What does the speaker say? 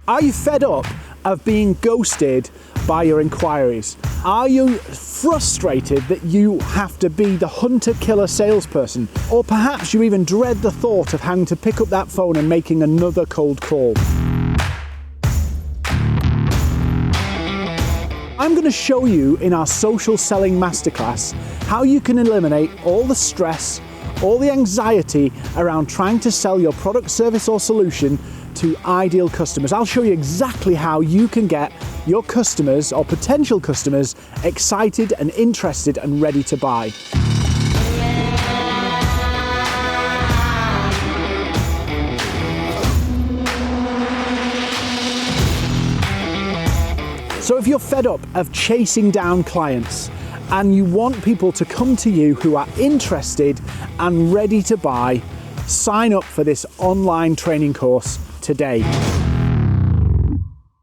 Are you fed up of being ghosted by your inquiries? Are you frustrated that you have to be the hunter-killer salesperson? Or perhaps you even dread the thought of having to pick up that phone and making another cold call? I'm going to show you in our social selling masterclass how you can eliminate all the stress, all the anxiety around trying to sell your product, service or solution to ideal customers. I'll show you exactly how you can get your customers or potential customers excited and interested and ready to buy. So if you're fed up of chasing down clients and you want people to come to you who are interested and ready to buy, sign up for this online training course today.